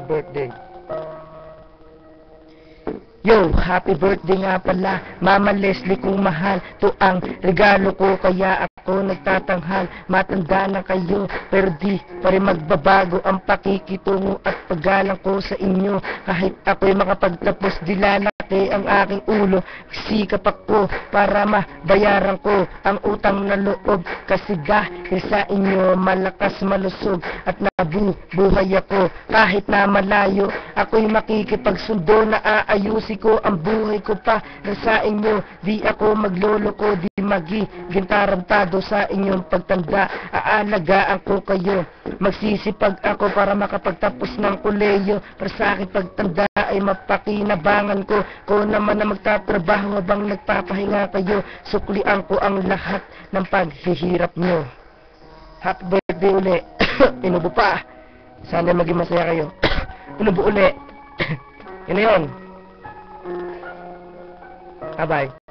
birthday. Yo, happy birthday nga pala, Mama Leslie kong mahal. To ang regalo ko, kaya ako nagtatanghal. Matanda na kayo, pero di pa rin magbabago ang pakikitungo at paggalang ko sa inyo. Kahit ako'y makapagtapos, di lalaki ang aking ulo. Sikap ako para mabayaran ko ang utang na loob. Kasi dahil sa inyo, malakas malusog at nabubuhay ako. Kahit na malayo, ako'y makikipagsundo na aayusin ko ang buhay ko pa na sa inyo. Di ako magloloko, di magiging tarantado sa inyong pagtanda. Aalagaan ko kayo, magsisipag ako para makapagtapos ng koleyo. Para sa akin pagtanda ay mapakinabangan ko. Ko naman na magtatrabaho habang nagpapahinga kayo. Suklian ko ang lahat ng paghihirap nyo. Happy birthday uli. Inubo pa. Sana maging masaya kayo. Inubo uli. Yun na yun. Bye-bye.